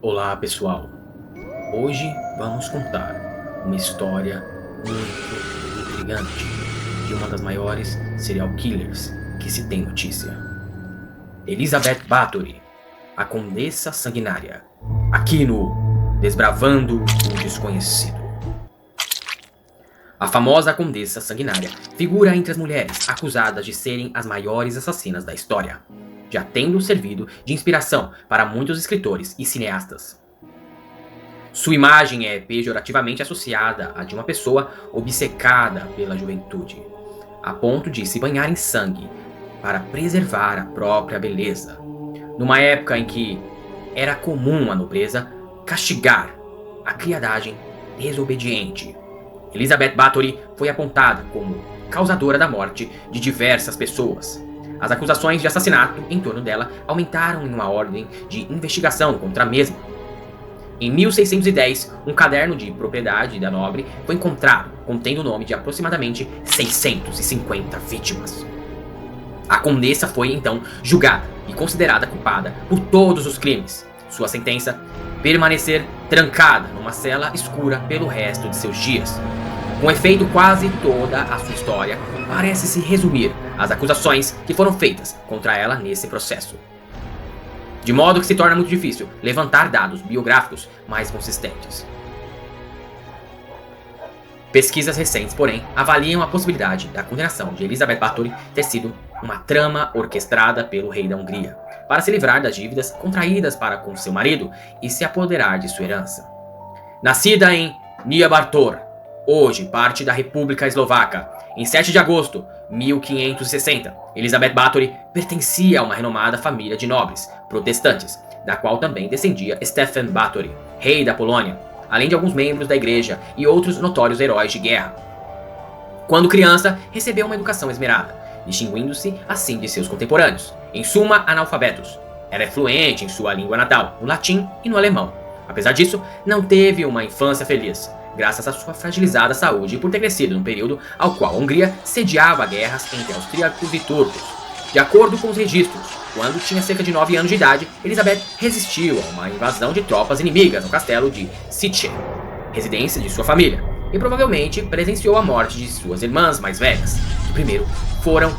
Olá pessoal, hoje vamos contar uma história muito intrigante de uma das maiores serial killers que se tem notícia. Elizabeth Bathory, a Condessa Sanguinária, aqui no Desbravando o Desconhecido. A famosa Condessa Sanguinária figura entre as mulheres acusadas de serem as maiores assassinas da história, já tendo servido de inspiração para muitos escritores e cineastas. Sua imagem é pejorativamente associada à de uma pessoa obcecada pela juventude, a ponto de se banhar em sangue para preservar a própria beleza, numa época em que era comum a nobreza castigar a criadagem desobediente. Elizabeth Bathory foi apontada como causadora da morte de diversas pessoas. As acusações de assassinato em torno dela aumentaram em uma ordem de investigação contra a mesma. Em 1610, um caderno de propriedade da nobre foi encontrado, contendo o nome de aproximadamente 650 vítimas. A condessa foi então julgada e considerada culpada por todos os crimes. Sua sentença: permanecer trancada numa cela escura pelo resto de seus dias. Com efeito, quase toda a sua história parece se resumir às acusações que foram feitas contra ela nesse processo, de modo que se torna muito difícil levantar dados biográficos mais consistentes. Pesquisas recentes, porém, avaliam a possibilidade da condenação de Elizabeth Bathory ter sido uma trama orquestrada pelo rei da Hungria para se livrar das dívidas contraídas para com seu marido e se apoderar de sua herança. Nascida em Nyírbátor, hoje parte da República Eslovaca, em 7 de agosto de 1560, Elizabeth Bathory pertencia a uma renomada família de nobres protestantes, da qual também descendia Stefan Batory, rei da Polônia, além de alguns membros da igreja e outros notórios heróis de guerra. Quando criança, recebeu uma educação esmerada, distinguindo-se assim de seus contemporâneos, em suma analfabetos. Era fluente em sua língua natal, no latim e no alemão. Apesar disso, não teve uma infância feliz, graças à sua fragilizada saúde e por ter crescido num período ao qual a Hungria sediava guerras entre austríacos e turcos. De acordo com os registros, quando tinha cerca de 9 anos de idade, Elizabeth resistiu a uma invasão de tropas inimigas no castelo de Sitges, residência de sua família, e provavelmente presenciou a morte de suas irmãs mais velhas, que primeiro foram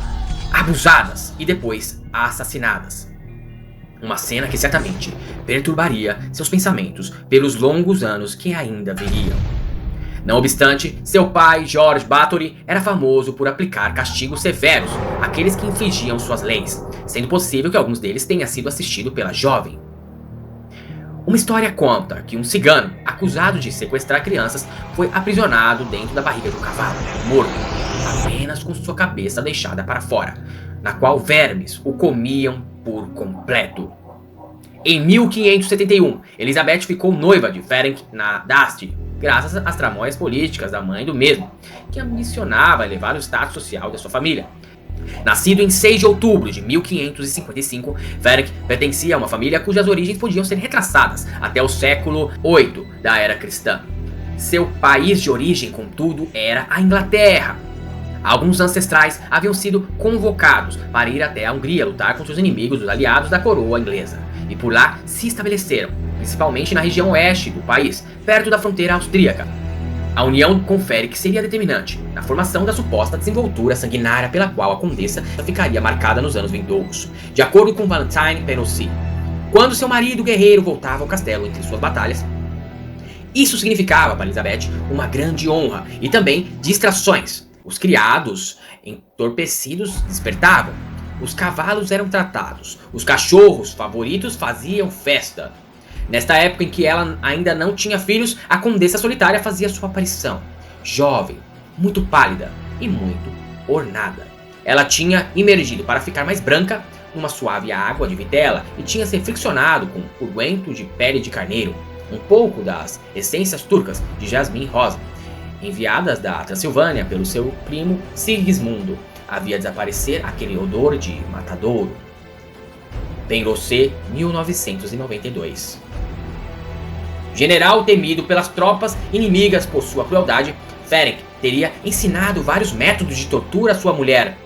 abusadas e depois assassinadas. Uma cena que certamente perturbaria seus pensamentos pelos longos anos que ainda viriam. Não obstante, seu pai, George Bathory, era famoso por aplicar castigos severos àqueles que infringiam suas leis, sendo possível que alguns deles tenham sido assistidos pela jovem. Uma história conta que um cigano, acusado de sequestrar crianças, foi aprisionado dentro da barriga de um cavalo, morto, apenas com sua cabeça deixada para fora, na qual vermes o comiam por completo. Em 1571, Elizabeth ficou noiva de Ferenc d'Asti, graças às tramóias políticas da mãe do mesmo, que ambicionava elevar o status social de sua família. Nascido em 6 de outubro de 1555, Ferenc pertencia a uma família cujas origens podiam ser retraçadas até o século VIII da era cristã. Seu país de origem, contudo, era a Inglaterra. Alguns ancestrais haviam sido convocados para ir até a Hungria lutar contra os inimigos dos aliados da coroa inglesa, e por lá se estabeleceram, principalmente na região oeste do país, perto da fronteira austríaca. A união com Ferenc seria determinante na formação da suposta desenvoltura sanguinária pela qual a condessa ficaria marcada nos anos vindouros, de acordo com Valentine Perosi. Quando seu marido guerreiro voltava ao castelo entre suas batalhas, isso significava para Elizabeth uma grande honra e também distrações. Os criados, entorpecidos, despertavam. Os cavalos eram tratados. Os cachorros favoritos faziam festa. Nesta época em que ela ainda não tinha filhos, a condessa solitária fazia sua aparição. Jovem, muito pálida e muito ornada. Ela tinha emergido para ficar mais branca numa suave água de vitela e tinha se friccionado com unguento de pele de carneiro, um pouco das essências turcas de jasmim rosa, enviadas da Transilvânia pelo seu primo Sigismundo. Havia desaparecer aquele odor de matadouro. Penrose, 1992. General temido pelas tropas inimigas por sua crueldade, Ferenc teria ensinado vários métodos de tortura à sua mulher.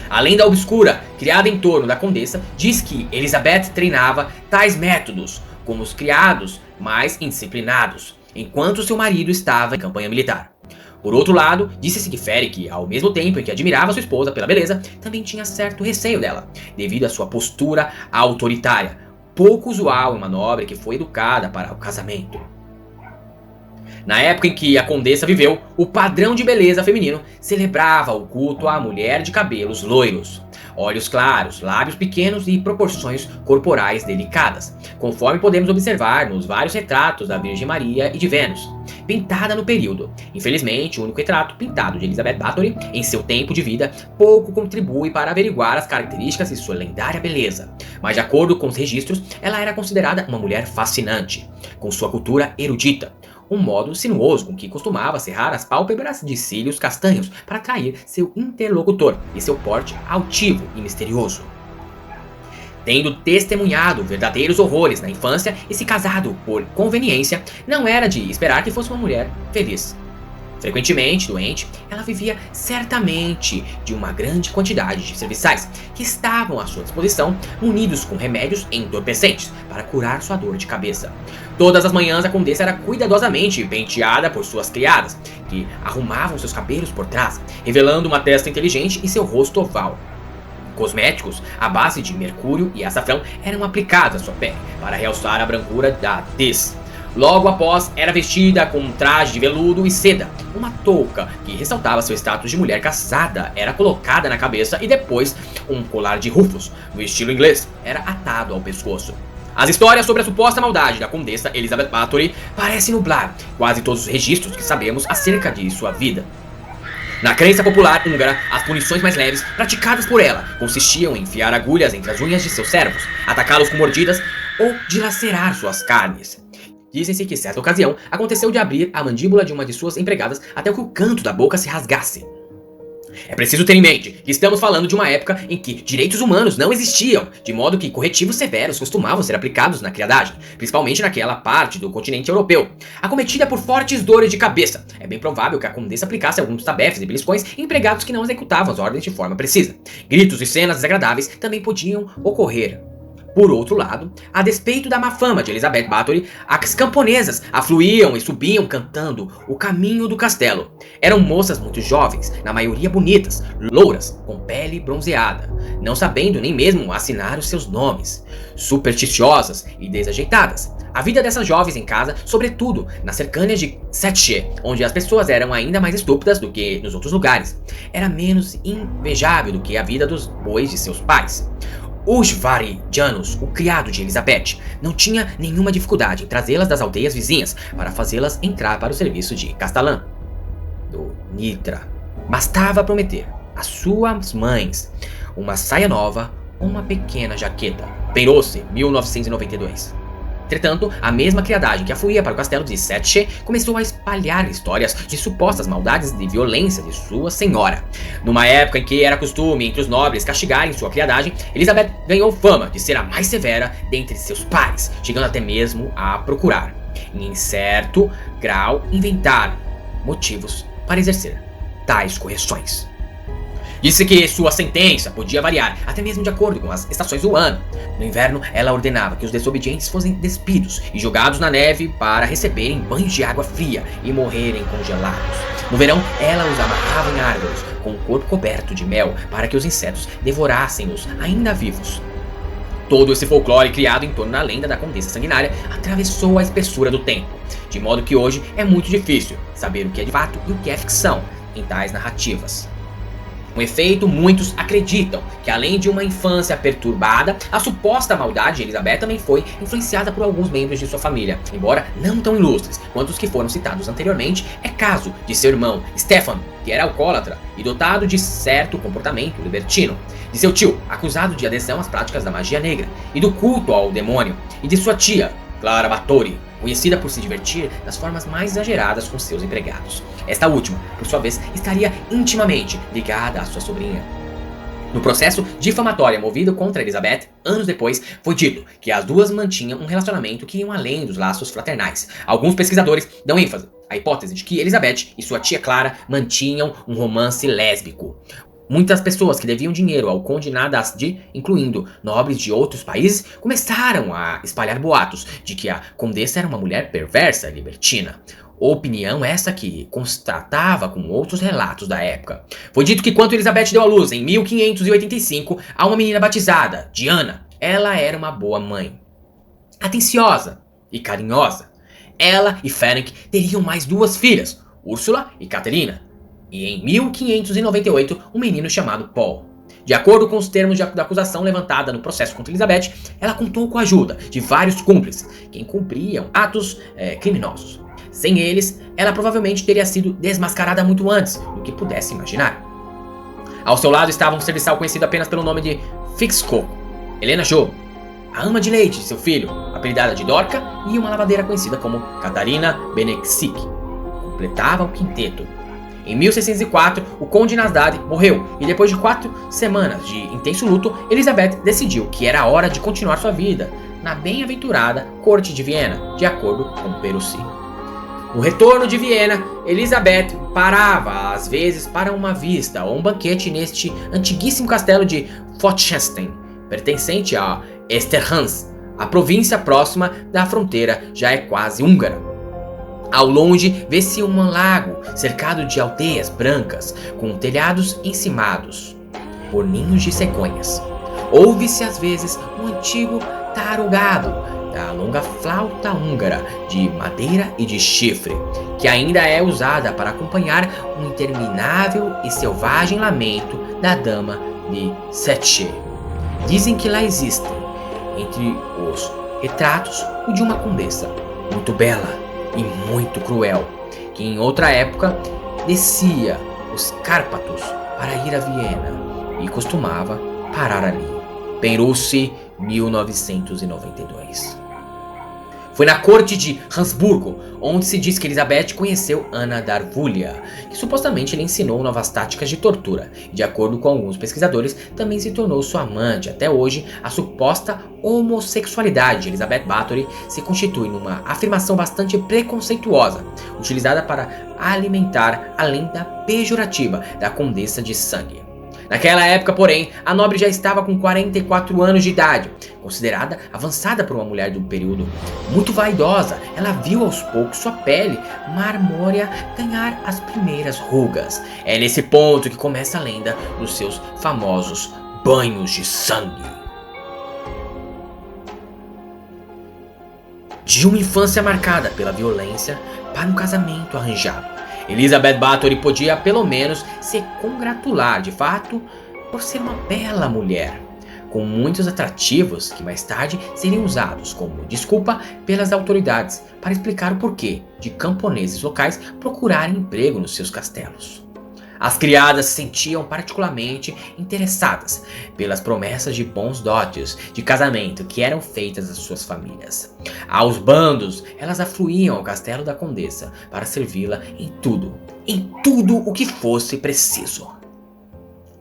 A lenda obscura, criada em torno da condessa, diz que Elizabeth treinava tais métodos com os criados mais indisciplinados, enquanto seu marido estava em campanha militar. Por outro lado, disse-se que Feric, ao mesmo tempo em que admirava sua esposa pela beleza, também tinha certo receio dela, devido à sua postura autoritária, pouco usual em uma nobre que foi educada para o casamento. Na época em que a condessa viveu, o padrão de beleza feminino celebrava o culto à mulher de cabelos loiros, olhos claros, lábios pequenos e proporções corporais delicadas, conforme podemos observar nos vários retratos da Virgem Maria e de Vênus, pintada no período. Infelizmente, o único retrato pintado de Elizabeth Bathory em seu tempo de vida pouco contribui para averiguar as características de sua lendária beleza, mas de acordo com os registros, ela era considerada uma mulher fascinante, com sua cultura erudita, um modo sinuoso com que costumava cerrar as pálpebras de cílios castanhos para atrair seu interlocutor e seu porte altivo e misterioso. Tendo testemunhado verdadeiros horrores na infância e se casado por conveniência, não era de esperar que fosse uma mulher feliz. Frequentemente doente, ela vivia certamente de uma grande quantidade de serviçais que estavam à sua disposição, munidos com remédios entorpecentes para curar sua dor de cabeça. Todas as manhãs a condessa era cuidadosamente penteada por suas criadas, que arrumavam seus cabelos por trás, revelando uma testa inteligente e seu rosto oval. Cosméticos à base de mercúrio e açafrão eram aplicados à sua pele para realçar a brancura da tez. Logo após, era vestida com um traje de veludo e seda. Uma touca que ressaltava seu status de mulher casada era colocada na cabeça e depois um colar de rufos, no estilo inglês, era atado ao pescoço. As histórias sobre a suposta maldade da condessa Elizabeth Bathory parecem nublar quase todos os registros que sabemos acerca de sua vida. Na crença popular húngara, as punições mais leves praticadas por ela consistiam em enfiar agulhas entre as unhas de seus servos, atacá-los com mordidas ou dilacerar suas carnes. Dizem-se que, certa ocasião, aconteceu de abrir a mandíbula de uma de suas empregadas até que o canto da boca se rasgasse. É preciso ter em mente que estamos falando de uma época em que direitos humanos não existiam, de modo que corretivos severos costumavam ser aplicados na criadagem, principalmente naquela parte do continente europeu. Acometida por fortes dores de cabeça, é bem provável que a condessa aplicasse alguns tabefes e beliscões em empregados que não executavam as ordens de forma precisa. Gritos e cenas desagradáveis também podiam ocorrer. Por outro lado, a despeito da má fama de Elizabeth Bathory, as camponesas afluíam e subiam cantando o caminho do castelo. Eram moças muito jovens, na maioria bonitas, louras, com pele bronzeada, não sabendo nem mesmo assinar os seus nomes, supersticiosas e desajeitadas. A vida dessas jovens em casa, sobretudo nas cercanias de Setche, onde as pessoas eram ainda mais estúpidas do que nos outros lugares, era menos invejável do que a vida dos bois de seus pais. Ushvari Janus, o criado de Elizabeth, não tinha nenhuma dificuldade em trazê-las das aldeias vizinhas para fazê-las entrar para o serviço de Castellan do Nitra. Bastava prometer às suas mães uma saia nova ou uma pequena jaqueta. Penrose, 1992. Entretanto, a mesma criadagem que afluía para o castelo de Setche começou a espalhar histórias de supostas maldades e violência de sua senhora. Numa época em que era costume entre os nobres castigarem sua criadagem, Elizabeth ganhou fama de ser a mais severa dentre seus pares, chegando até mesmo a procurar, em certo grau, inventar motivos para exercer tais correções. Disse que sua sentença podia variar, até mesmo de acordo com as estações do ano. No inverno, ela ordenava que os desobedientes fossem despidos e jogados na neve para receberem banhos de água fria e morrerem congelados. No verão, ela os amarrava em árvores, com o corpo coberto de mel, para que os insetos devorassem-os ainda vivos. Todo esse folclore criado em torno da lenda da condessa sanguinária atravessou a espessura do tempo, de modo que hoje é muito difícil saber o que é de fato e o que é ficção em tais narrativas. Com efeito, muitos acreditam que, além de uma infância perturbada, a suposta maldade de Elizabeth também foi influenciada por alguns membros de sua família, embora não tão ilustres quanto os que foram citados anteriormente. É caso de seu irmão Stefan, que era alcoólatra e dotado de certo comportamento libertino, de seu tio, acusado de adesão às práticas da magia negra e do culto ao demônio, e de sua tia, Clara Bathory, conhecida por se divertir das formas mais exageradas com seus empregados. Esta última, por sua vez, estaria intimamente ligada à sua sobrinha. No processo difamatório movido contra Elizabeth, anos depois, foi dito que as duas mantinham um relacionamento que ia além dos laços fraternais. Alguns pesquisadores dão ênfase à hipótese de que Elizabeth e sua tia Clara mantinham um romance lésbico. Muitas pessoas que deviam dinheiro ao conde Nadasdi, incluindo nobres de outros países, começaram a espalhar boatos de que a condessa era uma mulher perversa e libertina. Opinião essa que constatava com outros relatos da época. Foi dito que quando Elizabeth deu à luz em 1585 a uma menina batizada, Diana, ela era uma boa mãe, atenciosa e carinhosa. Ela e Ferenc teriam mais duas filhas, Úrsula e Caterina, e em 1598 um menino chamado Paul. De acordo com os termos da acusação levantada no processo contra Elizabeth, ela contou com a ajuda de vários cúmplices que encumpriam atos criminosos. Sem eles, ela provavelmente teria sido desmascarada muito antes do que pudesse imaginar. Ao seu lado estava um serviçal conhecido apenas pelo nome de Fixcoco, Helena Jo, a ama de leite de seu filho, apelidada de Dorca, e uma lavadeira conhecida como Catarina Benexik. Completavam o quinteto. Em 1604, o conde Nasdad morreu e depois de 4 semanas de intenso luto, Elizabeth decidiu que era hora de continuar sua vida na bem-aventurada corte de Viena, de acordo com Perussi. No retorno de Viena, Elizabeth parava às vezes para uma vista ou um banquete neste antiguíssimo castelo de Fochtstein, pertencente a Esterhans. A província próxima da fronteira já é quase húngara. Ao longe vê-se um lago cercado de aldeias brancas com telhados encimados por ninhos de cegonhas. Ouve-se às vezes um antigo tarugado da longa flauta húngara de madeira e de chifre, que ainda é usada para acompanhar um interminável e selvagem lamento da dama de Setche. Dizem que lá existem, entre os retratos, o de uma condessa muito bela e muito cruel, que em outra época descia os Cárpatos para ir a Viena e costumava parar ali. Perussi, 1992. Foi na corte de Habsburgo, onde se diz que Elizabeth conheceu Ana Darwulja, que supostamente lhe ensinou novas táticas de tortura, e de acordo com alguns pesquisadores, também se tornou sua amante. Até hoje, a suposta homossexualidade de Elizabeth Bathory se constitui numa afirmação bastante preconceituosa, utilizada para alimentar a lenda pejorativa da condessa de sangue. Naquela época, porém, a nobre já estava com 44 anos de idade, considerada avançada por uma mulher do período. Muito vaidosa, ela viu aos poucos sua pele marmórea ganhar as primeiras rugas. É nesse ponto que começa a lenda dos seus famosos banhos de sangue. De uma infância marcada pela violência para um casamento arranjado, Elizabeth Bathory podia pelo menos se congratular de fato por ser uma bela mulher, com muitos atrativos que mais tarde seriam usados como desculpa pelas autoridades para explicar o porquê de camponeses locais procurarem emprego nos seus castelos. As criadas se sentiam particularmente interessadas pelas promessas de bons dotes de casamento que eram feitas às suas famílias. Aos bandos, elas afluíam ao castelo da condessa para servi-la em tudo o que fosse preciso.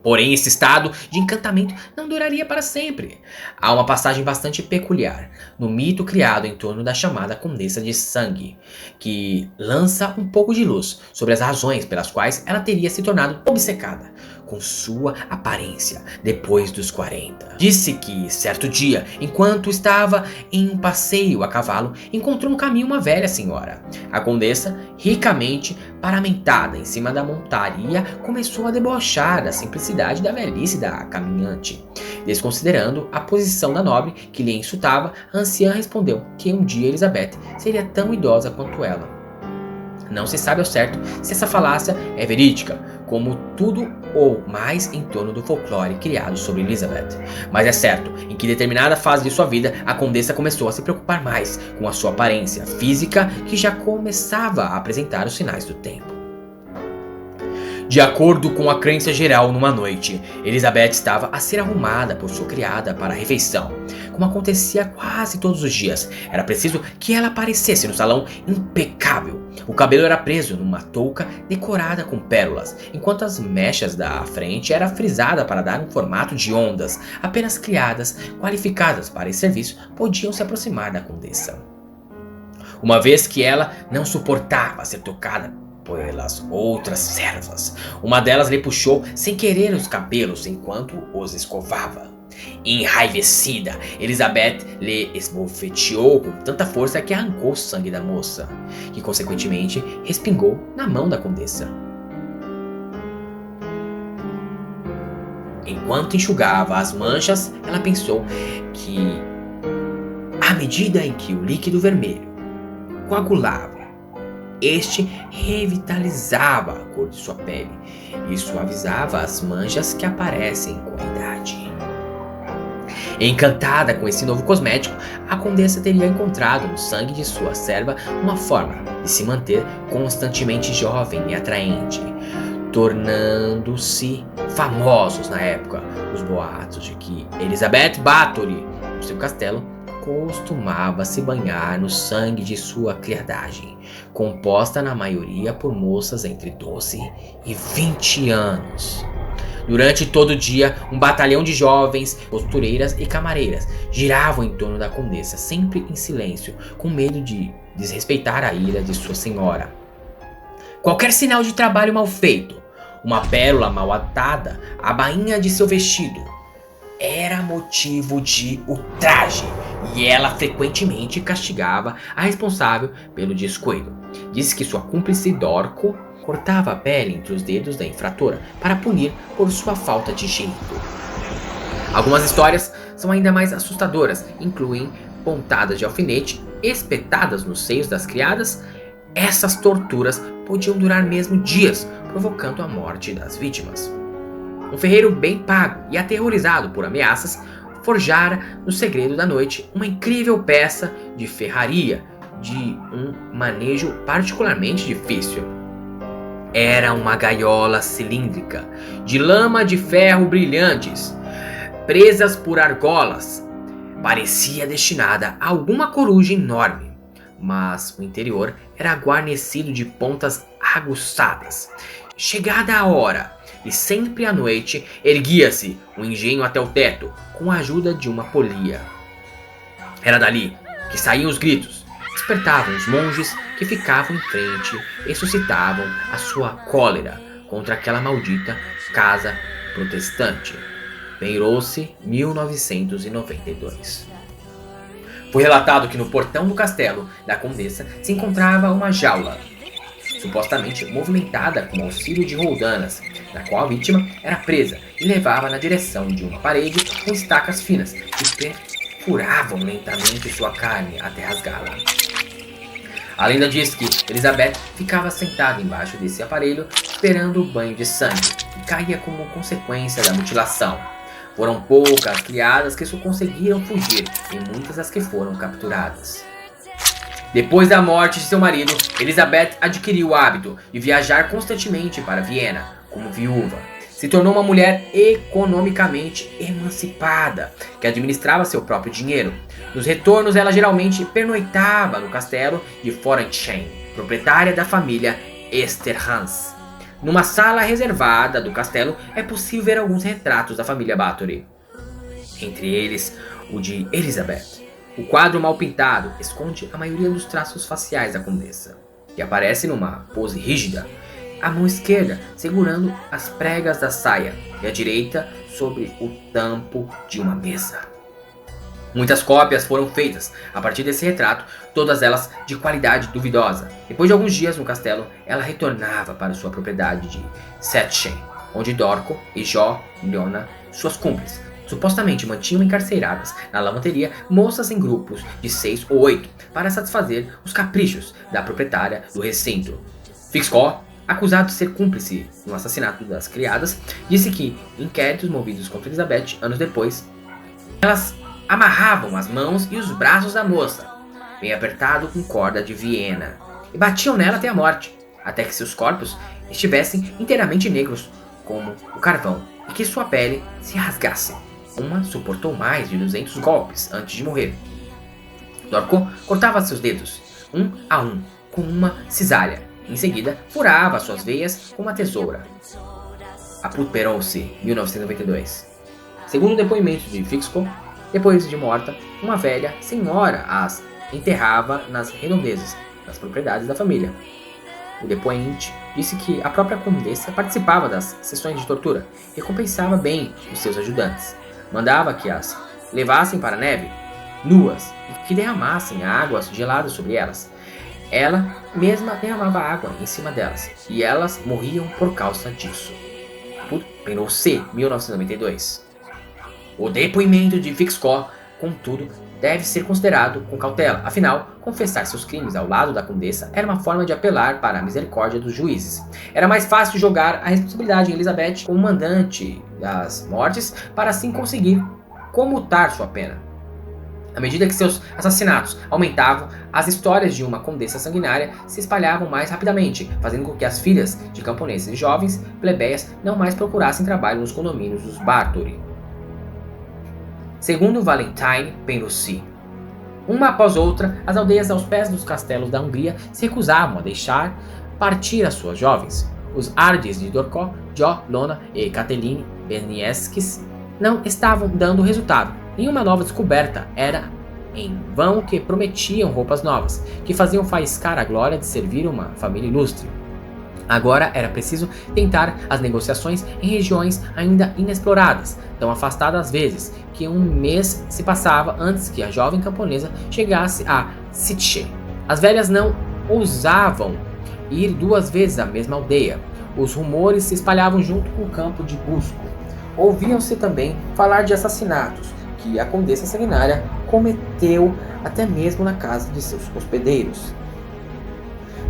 Porém, esse estado de encantamento não duraria para sempre. Há uma passagem bastante peculiar no mito criado em torno da chamada Condessa de Sangue, que lança um pouco de luz sobre as razões pelas quais ela teria se tornado obcecada com sua aparência depois dos 40. Disse que, certo dia, enquanto estava em um passeio a cavalo, encontrou no caminho uma velha senhora. A condessa, ricamente paramentada em cima da montaria, começou a debochar da simplicidade da velhice da caminhante. Desconsiderando a posição da nobre que lhe insultava, a anciã respondeu que um dia Elizabeth seria tão idosa quanto ela. Não se sabe ao certo se essa falácia é verídica, como tudo ou mais em torno do folclore criado sobre Elizabeth. Mas é certo, em que determinada fase de sua vida, a condessa começou a se preocupar mais com a sua aparência física, que já começava a apresentar os sinais do tempo. De acordo com a crença geral, numa noite, Elizabeth estava a ser arrumada por sua criada para a refeição. Como acontecia quase todos os dias, era preciso que ela aparecesse no salão impecável. O cabelo era preso numa touca decorada com pérolas, enquanto as mechas da frente era frisada para dar um formato de ondas. Apenas criadas qualificadas para esse serviço podiam se aproximar da condessa. Uma vez que ela não suportava ser tocada pelas outras servas. Uma delas lhe puxou sem querer os cabelos enquanto os escovava. Enraivecida, Elizabeth lhe esbofeteou com tanta força que arrancou o sangue da moça, que consequentemente respingou na mão da condessa. Enquanto enxugava as manchas, ela pensou que, à medida em que o líquido vermelho coagulava, este revitalizava a cor de sua pele e suavizava as manchas que aparecem com a idade. Encantada com esse novo cosmético, a condessa teria encontrado no sangue de sua serva uma forma de se manter constantemente jovem e atraente, tornando-se famosos na época os boatos de que Elizabeth Bathory, no seu castelo, costumava se banhar no sangue de sua criadagem, composta na maioria por moças entre 12 e 20 anos. Durante todo o dia, um batalhão de jovens, costureiras e camareiras giravam em torno da condessa, sempre em silêncio, com medo de desrespeitar a ira de sua senhora. Qualquer sinal de trabalho mal feito, uma pérola mal atada, a bainha de seu vestido, era motivo de ultraje, e ela frequentemente castigava a responsável pelo descuido. Disse que sua cúmplice Dorco cortava a pele entre os dedos da infratora para punir por sua falta de jeito. Algumas histórias são ainda mais assustadoras, incluem pontadas de alfinete espetadas nos seios das criadas. Essas torturas podiam durar mesmo dias, provocando a morte das vítimas. Um ferreiro bem pago e aterrorizado por ameaças forjara no segredo da noite uma incrível peça de ferraria de um manejo particularmente difícil. Era uma gaiola cilíndrica de lama de ferro brilhantes, presas por argolas. Parecia destinada a alguma coruja enorme, mas o interior era guarnecido de pontas aguçadas. Chegada a hora, e sempre à noite, erguia-se um engenho até o teto, com a ajuda de uma polia. Era dali que saíam os gritos, despertavam os monges que ficavam em frente e suscitavam a sua cólera contra aquela maldita casa protestante. Beirou-se 1992. Foi relatado que no portão do castelo da condessa se encontrava uma jaula, supostamente movimentada com auxílio de roldanas, na qual a vítima era presa e levava na direção de uma parede com estacas finas que perfuravam lentamente sua carne até rasgá-la. A lenda diz que Elizabeth ficava sentada embaixo desse aparelho esperando o banho de sangue, que caía como consequência da mutilação. Foram poucas as criadas que só conseguiram fugir e muitas as que foram capturadas. Depois da morte de seu marido, Elizabeth adquiriu o hábito de viajar constantemente para Viena como viúva. Se tornou uma mulher economicamente emancipada, que administrava seu próprio dinheiro. Nos retornos, ela geralmente pernoitava no castelo de Forenstein, proprietária da família Esterhaz. Numa sala reservada do castelo é possível ver alguns retratos da família Bathory, entre eles o de Elizabeth. O quadro mal pintado esconde a maioria dos traços faciais da condessa, que aparece numa pose rígida, a mão esquerda segurando as pregas da saia e a direita sobre o tampo de uma mesa. Muitas cópias foram feitas a partir desse retrato, todas elas de qualidade duvidosa. Depois de alguns dias no castelo, ela retornava para sua propriedade de Setschen, onde Dorco e Leona, suas cúmplices, supostamente mantinham encarceradas na lavanderia moças em grupos de 6 ou 8 para satisfazer os caprichos da proprietária do recinto. Fixcó, acusado de ser cúmplice no assassinato das criadas, disse que, em inquéritos movidos contra Elizabeth anos depois, elas amarravam as mãos e os braços da moça, bem apertado com corda de Viena, e batiam nela até a morte, até que seus corpos estivessem inteiramente negros, como o carvão, e que sua pele se rasgasse. Uma suportou mais de 200 golpes antes de morrer. Dorco cortava seus dedos, um a um, com uma cisalha. Em seguida, furava suas veias com uma tesoura. Apuperou-se, 1992. Segundo o depoimento de Fixco, depois de morta, uma velha senhora as enterrava nas redondezas das propriedades da família. O depoente disse que a própria condessa participava das sessões de tortura e recompensava bem os seus ajudantes. Mandava que as levassem para a neve, nuas, e que derramassem águas geladas sobre elas. Ela mesma derramava água em cima delas, e elas morriam por causa disso. Penou C, 1992. O depoimento de Fixcor, contudo, deve ser considerado com cautela. Afinal, confessar seus crimes ao lado da condessa era uma forma de apelar para a misericórdia dos juízes. Era mais fácil jogar a responsabilidade em Elizabeth como mandante das mortes para assim conseguir comutar sua pena. À medida que seus assassinatos aumentavam, as histórias de uma condessa sanguinária se espalhavam mais rapidamente, fazendo com que as filhas de camponeses e jovens plebeias não mais procurassem trabalho nos condomínios dos Báthory. Segundo Valentine Penrose, uma após outra, as aldeias aos pés dos castelos da Hungria se recusavam a deixar partir as suas jovens. Os Ardes de Dorkó, Jó, Lona e Cateline Bernieskis não estavam dando resultado. Nenhuma nova descoberta era em vão que prometiam roupas novas, que faziam faiscar a glória de servir uma família ilustre. Agora era preciso tentar as negociações em regiões ainda inexploradas, tão afastadas às vezes, que um mês se passava antes que a jovem camponesa chegasse a Sitche. As velhas não ousavam ir 2 vezes à mesma aldeia. Os rumores se espalhavam junto com o campo de busco. Ouviam-se também falar de assassinatos que a condessa sanguinária cometeu até mesmo na casa de seus hospedeiros.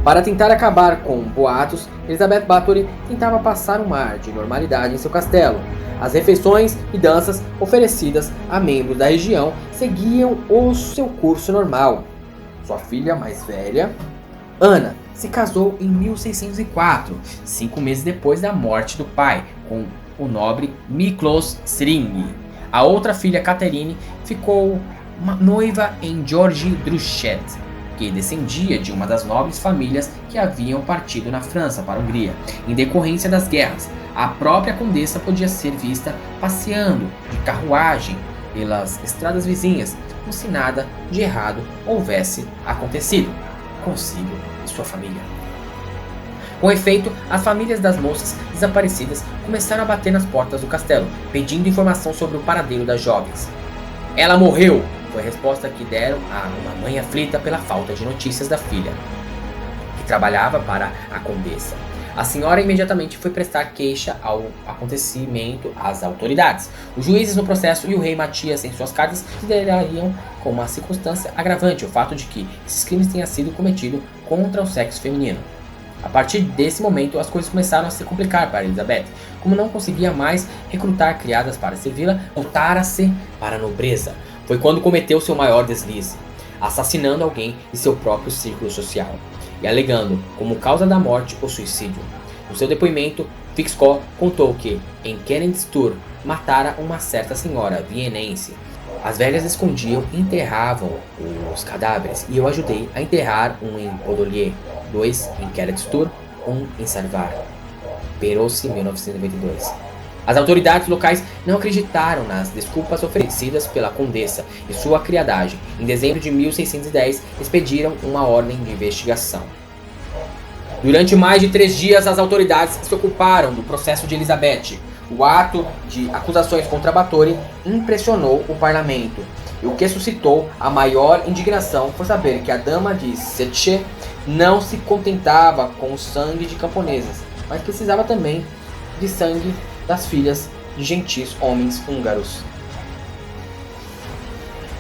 Para tentar acabar com boatos, Elizabeth Bathory tentava passar um ar de normalidade em seu castelo. As refeições e danças oferecidas a membros da região seguiam o seu curso normal. Sua filha mais velha, Ana, se casou em 1604, 5 meses depois da morte do pai, com o nobre Miklos String. A outra filha, Catherine, ficou noiva em George Druchet, que descendia de uma das nobres famílias que haviam partido na França para a Hungria. Em decorrência das guerras, a própria condessa podia ser vista passeando de carruagem pelas estradas vizinhas, como se nada de errado houvesse acontecido consigo e sua família. Com efeito, as famílias das moças desaparecidas começaram a bater nas portas do castelo, pedindo informação sobre o paradeiro das jovens. "Ela morreu!" foi a resposta que deram a uma mãe aflita pela falta de notícias da filha, que trabalhava para a condessa. A senhora imediatamente foi prestar queixa ao acontecimento às autoridades. Os juízes no processo e o rei Matias, em suas cartas, considerariam como uma circunstância agravante o fato de que esses crimes tenham sido cometidos contra o sexo feminino. A partir desse momento, as coisas começaram a se complicar para Elizabeth. Como não conseguia mais recrutar criadas para servi-la, voltara-se para a nobreza. Foi quando cometeu seu maior deslize, assassinando alguém de seu próprio círculo social e alegando como causa da morte o suicídio. No seu depoimento, Fixcor contou que, em Kennedy-Tour, matara uma certa senhora vienense. As velhas escondiam e enterravam os cadáveres, e eu ajudei a enterrar um em Podolier, 2 em Kennedy-Tour, 1 em Sarvar. Perossi, 1992. As autoridades locais não acreditaram nas desculpas oferecidas pela condessa e sua criadagem. Em dezembro de 1610, expediram uma ordem de investigação. Durante mais de 3 dias, as autoridades se ocuparam do processo de Elizabeth. O ato de acusações contra Bathory impressionou o parlamento, e o que suscitou a maior indignação foi saber que a dama de Sitche não se contentava com o sangue de camponesas, mas precisava também de sangue das filhas de gentis homens húngaros.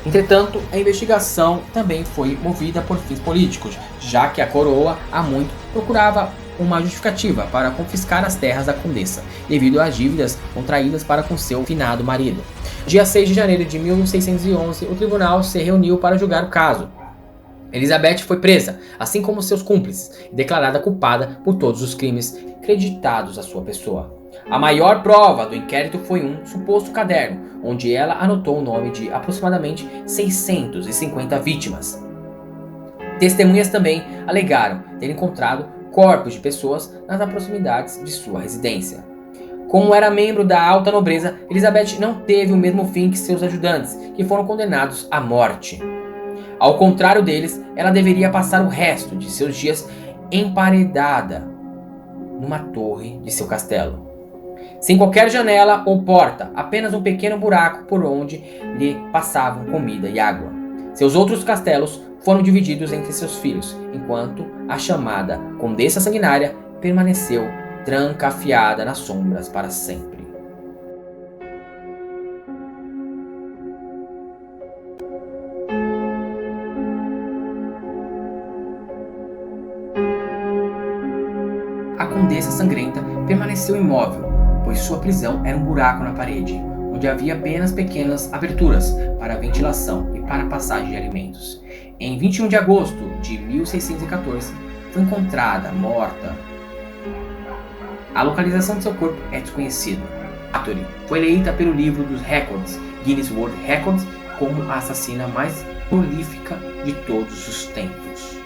Entretanto, a investigação também foi movida por fins políticos, já que a coroa há muito procurava uma justificativa para confiscar as terras da condessa, devido às dívidas contraídas para com seu finado marido. Dia 6 de janeiro de 1611, o tribunal se reuniu para julgar o caso. Elizabeth foi presa, assim como seus cúmplices, e declarada culpada por todos os crimes creditados à sua pessoa. A maior prova do inquérito foi um suposto caderno, onde ela anotou o nome de aproximadamente 650 vítimas. Testemunhas também alegaram ter encontrado corpos de pessoas nas proximidades de sua residência. Como era membro da alta nobreza, Elizabeth não teve o mesmo fim que seus ajudantes, que foram condenados à morte. Ao contrário deles, ela deveria passar o resto de seus dias emparedada numa torre de seu castelo. Sem qualquer janela ou porta, apenas um pequeno buraco por onde lhe passavam comida e água. Seus outros castelos foram divididos entre seus filhos, enquanto a chamada Condessa Sanguinária permaneceu trancafiada nas sombras para sempre. A Condessa Sangrenta permaneceu imóvel, pois sua prisão era um buraco na parede, onde havia apenas pequenas aberturas para ventilação e para a passagem de alimentos. Em 21 de agosto de 1614, foi encontrada morta. A localização de seu corpo é desconhecida. Bathory foi eleita pelo livro dos recordes Guinness World Records como a assassina mais prolífica de todos os tempos.